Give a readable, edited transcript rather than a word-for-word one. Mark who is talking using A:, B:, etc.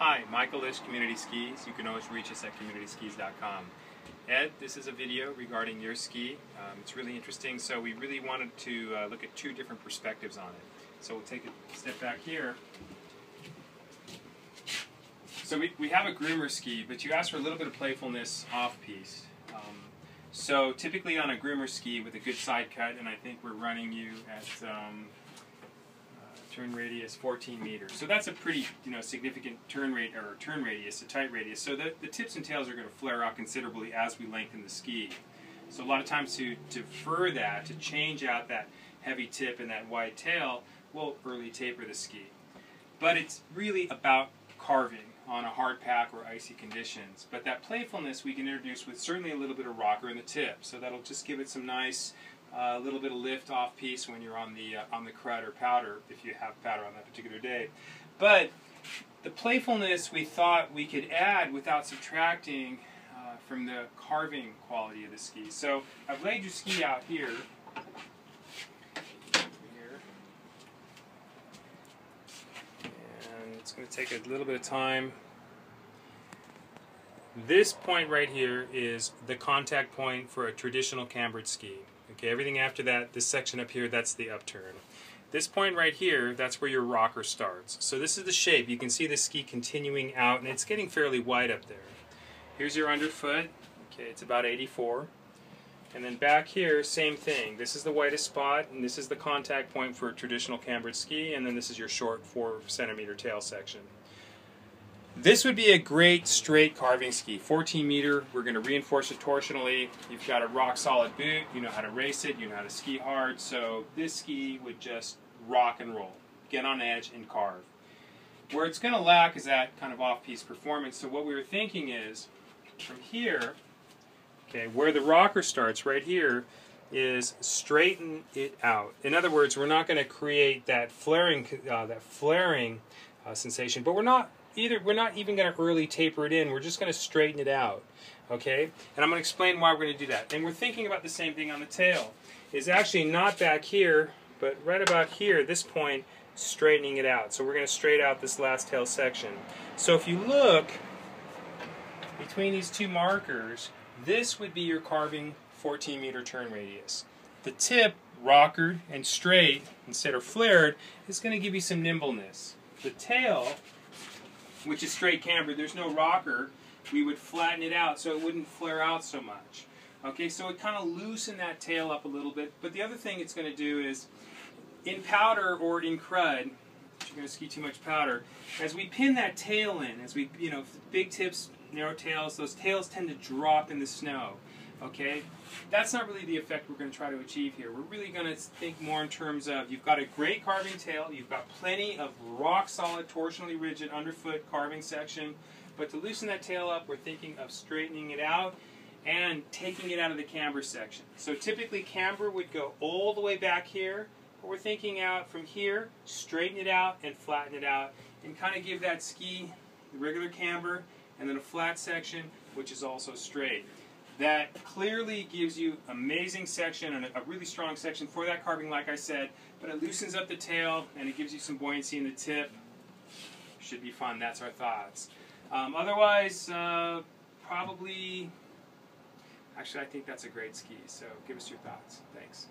A: Hi, Michael Lish, Community Skis. You can always reach us at communityskis.com. Ed, this is a video regarding your ski. It's really interesting, so we really wanted to look at two different perspectives on it. So we'll take a step back here. So we have a groomer ski, but you asked for a little bit of playfulness off-piste. So typically on a groomer ski with a good side cut, and I think we're running you at turn radius 14 meters. So that's a pretty significant turn radius, a tight radius. So the tips and tails are going to flare out considerably as we lengthen the ski. So a lot of times to defer that, to change out that heavy tip and that wide tail, we'll early taper the ski. But it's really about carving on a hard pack or icy conditions. But that playfulness we can introduce with certainly a little bit of rocker in the tip. So that'll just give it some nice little bit of lift off piece when you're on the crud or powder, if you have powder on that particular day. But the playfulness we thought we could add without subtracting from the carving quality of the ski. So I've laid your ski out here. And it's going to take a little bit of time. This point right here is the contact point for a traditional cambered ski. Okay, everything after that, this section up here, that's the upturn. This point right here, that's where your rocker starts. So this is the shape. You can see the ski continuing out, and it's getting fairly wide up there. Here's your underfoot. Okay, it's about 84. And then back here, same thing. This is the widest spot, and this is the contact point for a traditional cambered ski, and then this is your short 4-centimeter tail section. This would be a great straight carving ski, 14 meter. We're going to reinforce it torsionally. You've got a rock solid boot. You know how to race it. You know how to ski hard. So this ski would just rock and roll, get on edge and carve. Where it's going to lack is that kind of off-piste performance. So what we were thinking is from here, okay, where the rocker starts right here, is straighten it out. In other words, we're not going to create that flaring sensation, but we're not even going to early taper it in. We're just going to straighten it out, okay? And I'm going to explain why we're going to do that. And we're thinking about the same thing on the tail. It's actually not back here, but right about here, this point, straightening it out. So we're going to straighten out this last tail section. So if you look between these two markers, this would be your carving 14-meter turn radius. The tip, rockered and straight instead of flared, is going to give you some nimbleness. The tail, which is straight cambered, there's no rocker, we would flatten it out so it wouldn't flare out so much. Okay, so it kind of loosen that tail up a little bit. But the other thing it's going to do is, in powder or in crud, if you're going to ski too much powder, as we pin that tail in, as we, big tips, narrow tails, those tails tend to drop in the snow. Okay, that's not really the effect we're going to try to achieve here. We're really going to think more in terms of, you've got a great carving tail, you've got plenty of rock solid, torsionally rigid underfoot carving section, but to loosen that tail up, we're thinking of straightening it out and taking it out of the camber section. So typically camber would go all the way back here, but we're thinking out from here, straighten it out and flatten it out, and kind of give that ski the regular camber and then a flat section, which is also straight. That clearly gives you amazing section and a really strong section for that carving, like I said, but it loosens up the tail and it gives you some buoyancy in the tip. Should be fun. That's our thoughts. Otherwise, probably, actually I think that's a great ski, so give us your thoughts. Thanks.